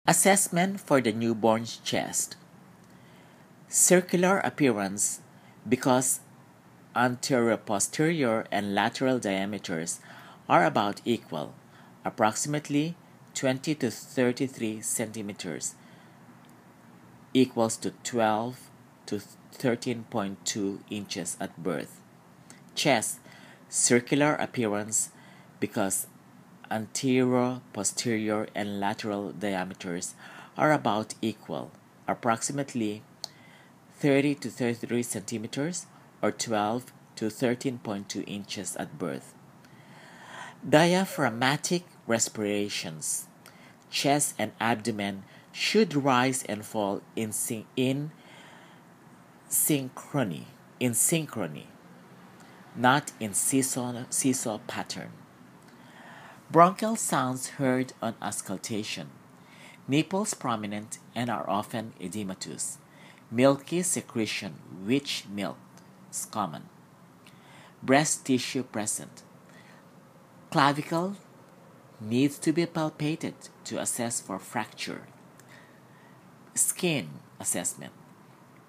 Assessment for the newborn's chest. Circular appearance because anterior-posterior and lateral diameters are about equal, approximately 20 to 33 centimeters, equals to 12 to 13.2 inches at birth. Chest, circular appearance because anterior, posterior, and lateral diameters are about equal, approximately 30 to 33 centimeters or 12 to 13.2 inches at birth. Diaphragmatic respirations. Chest and abdomen should rise and fall in synchrony, not in seesaw pattern. Bronchial sounds heard on auscultation. Nipples prominent and are often edematous. Milky secretion, which milk is common. Breast tissue present. Clavicle needs to be palpated to assess for fracture. Skin assessment.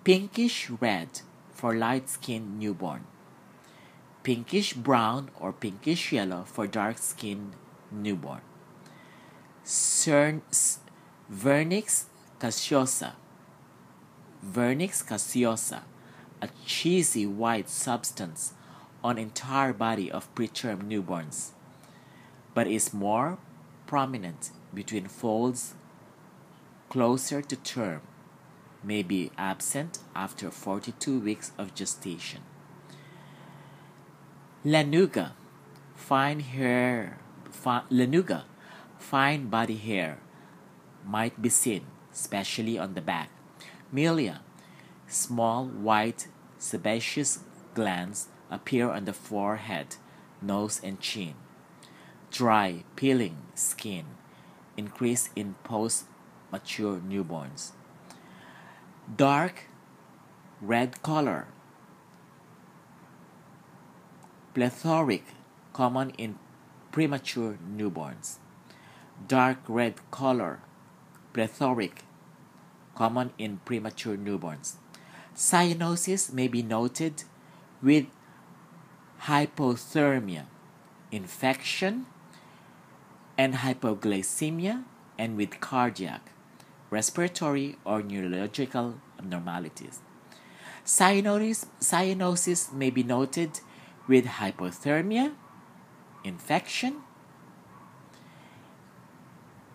Pinkish red for light-skinned newborn. Pinkish brown or pinkish yellow for dark-skinned newborn. Vernix caseosa. Vernix caseosa, a cheesy white substance on entire body of preterm newborns, but is more prominent between folds closer to term, may be absent after 42 weeks of gestation. Lanuga, fine body hair might be seen, especially on the back. Milia, small white sebaceous glands appear on the forehead, nose, and chin. Dry, peeling skin, increase in post-mature newborns. Dark red color, plethoric, common in premature newborns. Dark red color, plethoric, common in premature newborns. Cyanosis may be noted with hypothermia, infection, and hypoglycemia, and with cardiac, respiratory, or neurological abnormalities. Cyanosis may be noted with hypothermia, infection,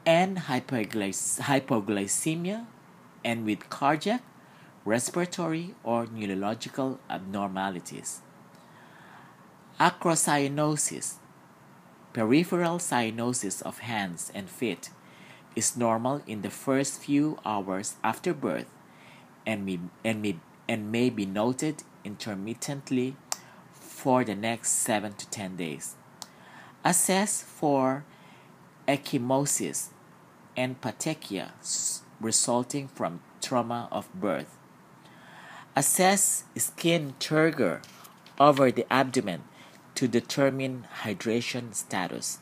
and hypoglycemia, and with cardiac, respiratory, or neurological abnormalities. Acrocyanosis, peripheral cyanosis of hands and feet, is normal in the first few hours after birth and may be noted intermittently for the next 7 to 10 days. Assess for ecchymosis and petechia resulting from trauma of birth. Assess skin turgor over the abdomen to determine hydration status.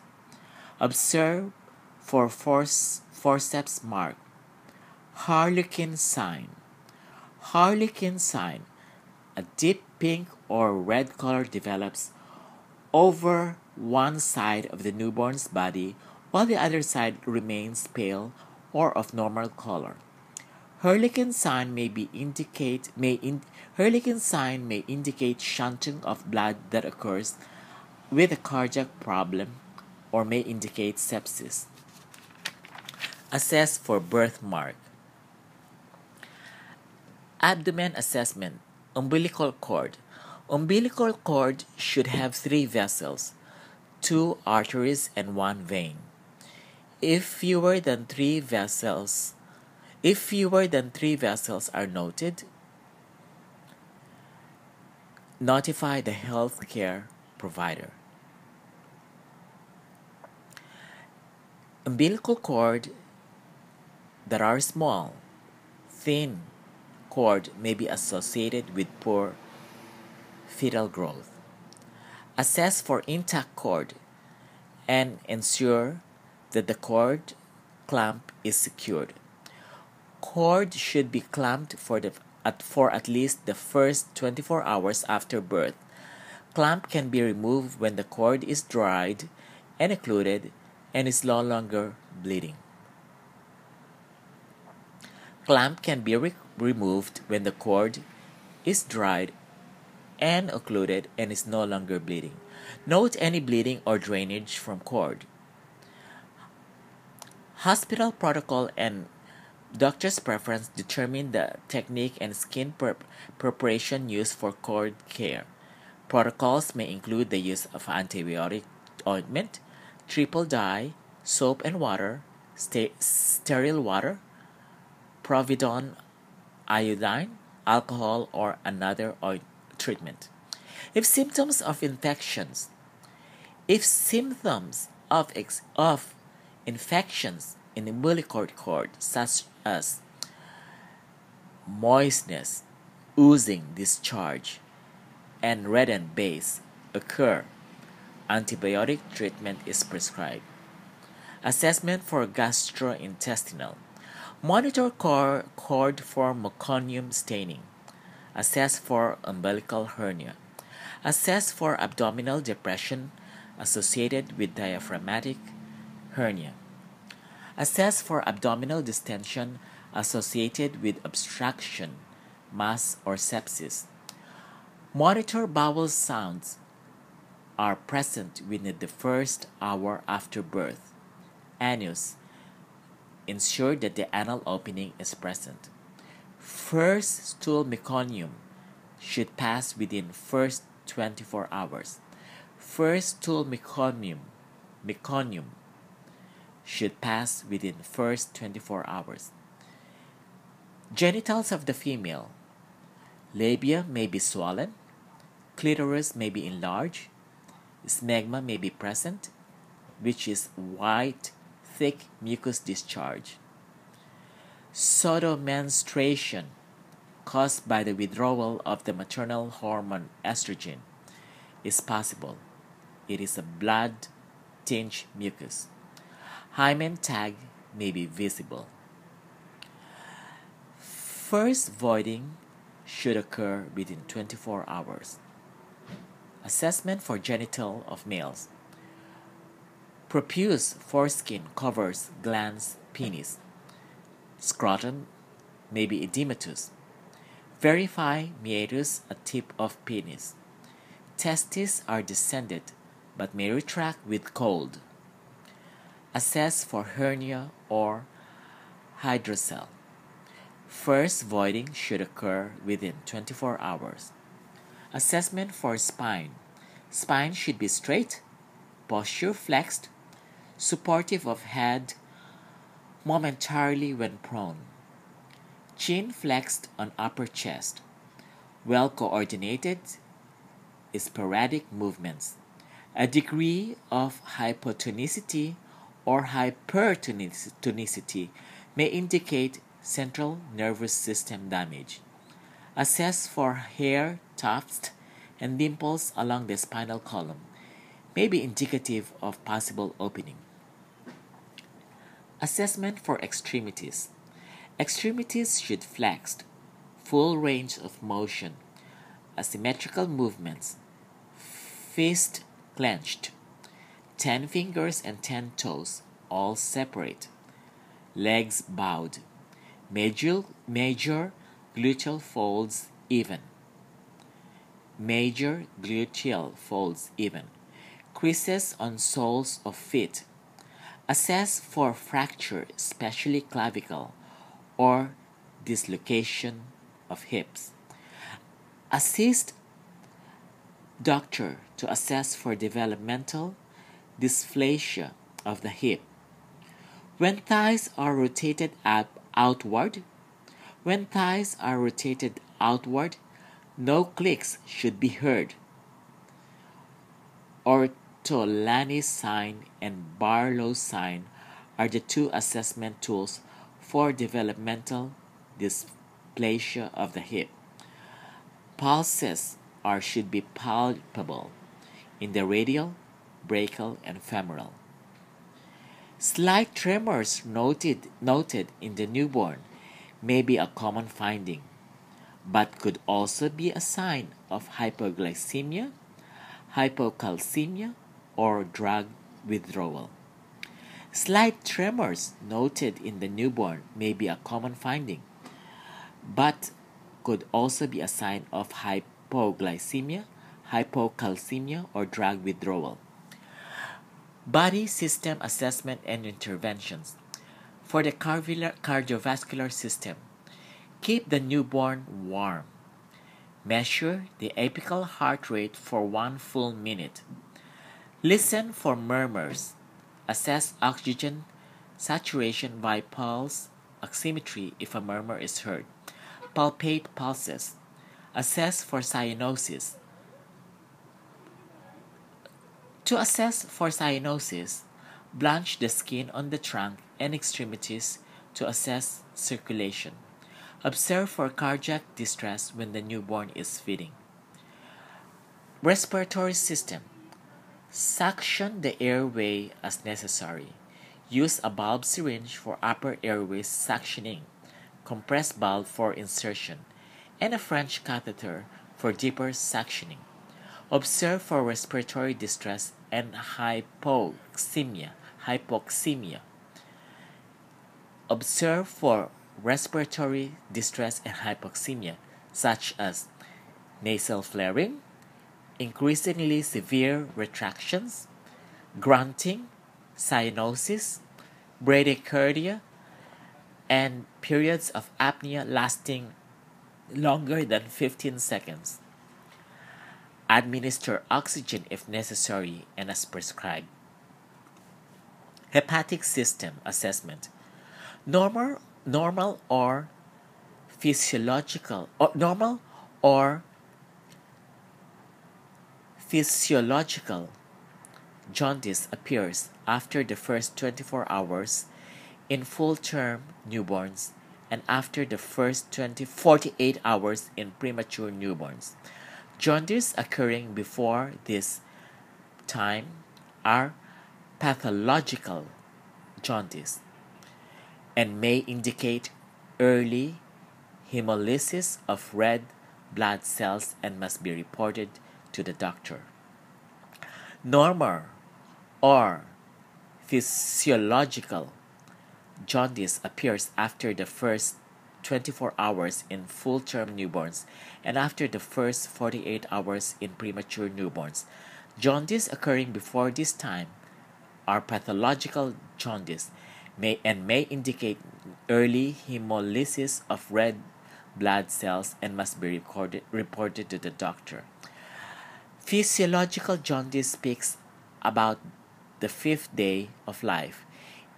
Observe for forceps mark. Harlequin sign. Harlequin sign, a deep pink or red color develops over one side of the newborn's body while the other side remains pale or of normal color. Harlequin sign may indicate shunting of blood that occurs with a cardiac problem or may indicate sepsis. Assess for birthmark. Abdomen assessment. Umbilical cord. Umbilical cord should have 3 vessels, 2 arteries and 1 vein. If fewer than 3 vessels are noted, notify the healthcare provider. Umbilical cord that are small, thin cord may be associated with poor fetal growth. Assess for intact cord and ensure that the cord clamp is secured. Cord should be clamped for at least the first 24 hours after birth. Clamp can be removed when the cord is dried and occluded and is no longer bleeding. Clamp can be removed when the cord is dried and occluded and is no longer bleeding. Note any bleeding or drainage from cord. Hospital protocol and doctor's preference determine the technique and skin preparation used for cord care. Protocols may include the use of antibiotic ointment, triple dye, soap and water, sterile water, Providone, iodine, alcohol, or another treatment. If symptoms of infections in the umbilical cord, such as moistness, oozing discharge, and reddened base, occur, antibiotic treatment is prescribed. Assessment for gastrointestinal. Monitor cord for meconium staining. Assess for umbilical hernia. Assess for abdominal depression associated with diaphragmatic hernia. Assess for abdominal distension associated with obstruction, mass, or sepsis. Monitor bowel sounds are present within the first hour after birth. Anus. Ensure that the anal opening is present. First stool meconium should pass within first 24 hours. First stool meconium should pass within first 24 hours. Genitals of the female. Labia may be swollen. Clitoris may be enlarged. Smegma may be present, which is white, thick mucus discharge. Pseudomenstruation caused by the withdrawal of the maternal hormone estrogen is possible. It is a blood-tinged mucus. Hymen tag may be visible. First voiding should occur within 24 hours. Assessment for genital of males. Profuse foreskin covers glans penis. Scrotum may be edematous. Verify meatus at tip of penis. Testes are descended but may retract with cold. Assess for hernia or hydrocele. First voiding should occur within 24 hours. Assessment for spine. Spine should be straight, posture flexed, supportive of head momentarily when prone. Chin flexed on upper chest. Well coordinated, sporadic movements. A degree of hypotonicity or hypertonicity may indicate central nervous system damage. Assess for hair tufts and dimples along the spinal column. May be indicative of possible opening. Assessment for extremities. Extremities should flex, full range of motion, asymmetrical movements, fist clenched, 10 fingers and 10 toes, all separate, legs bowed, major gluteal folds even, major gluteal folds even, creases on soles of feet. Assess for fracture, especially clavicle, or dislocation of hips. Assist doctor to assess for developmental dysplasia of the hip. When thighs are rotated outward, no clicks should be heard. Ortolani sign and Barlow sign are the two assessment tools for developmental dysplasia of the hip. Pulses should be palpable in the radial, brachial, and femoral. Slight tremors noted in the newborn may be a common finding, but could also be a sign of hypoglycemia, hypocalcemia, or drug withdrawal. Slight tremors noted in the newborn may be a common finding, but could also be a sign of hypoglycemia, hypocalcemia, or drug withdrawal. Body system assessment and interventions. For the cardiovascular system, keep the newborn warm. Measure the apical heart rate for 1 full minute. Listen for murmurs. Assess oxygen saturation by pulse oximetry if a murmur is heard. Palpate pulses. Assess for cyanosis. To assess for cyanosis, blanch the skin on the trunk and extremities to assess circulation. Observe for cardiac distress when the newborn is feeding. Respiratory system. Suction the airway as necessary. Use a bulb syringe for upper airway suctioning, compressed bulb for insertion, and a French catheter for deeper suctioning. Observe for respiratory distress and hypoxemia. Observe for respiratory distress and hypoxemia, such as nasal flaring, increasingly severe retractions, grunting, cyanosis, bradycardia, and periods of apnea lasting longer than 15 seconds. Administer oxygen if necessary and as prescribed. Hepatic system assessment. Normal or physiological jaundice appears after the first 24 hours in full-term newborns and after the first 48 hours in premature newborns. Jaundice occurring before this time are pathological jaundice and may indicate early hemolysis of red blood cells and must be reported to the doctor. Normal or physiological jaundice appears after the first 24 hours in full-term newborns and after the first 48 hours in premature newborns. Jaundice occurring before this time are pathological jaundice may indicate early hemolysis of red blood cells and must be reported to the doctor. Physiological jaundice speaks about the 5th day of life.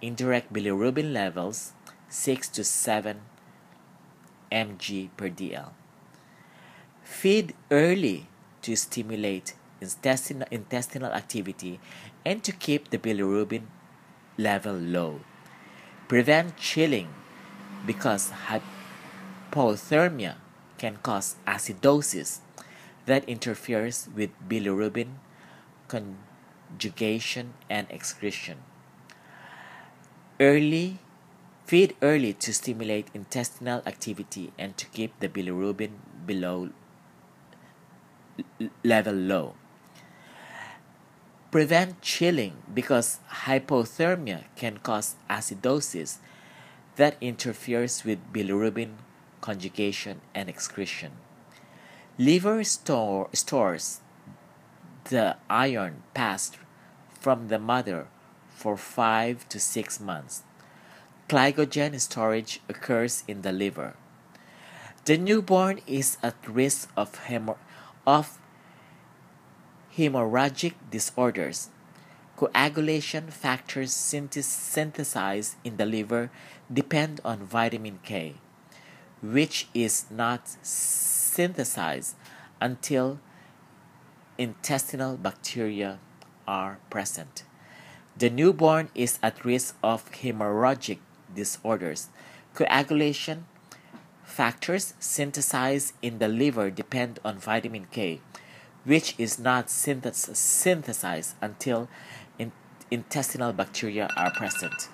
Indirect bilirubin levels 6 to 7 mg per dl. Feed early to stimulate intestinal activity and to keep the bilirubin level low. Prevent chilling because hypothermia can cause acidosis that interferes with bilirubin conjugation and excretion. Feed early to stimulate intestinal activity and to keep the bilirubin level low. Prevent chilling because hypothermia can cause acidosis that interferes with bilirubin conjugation and excretion. Liver stores the iron passed from the mother for 5 to 6 months. Glycogen storage occurs in the liver. The newborn is at risk of hemorrhagic disorders. Coagulation factors synthesized in the liver depend on vitamin K, which is not synthesized until intestinal bacteria are present. The newborn is at risk of hemorrhagic disorders. Coagulation factors synthesized in the liver depend on vitamin K, which is not synthesized until intestinal bacteria are present.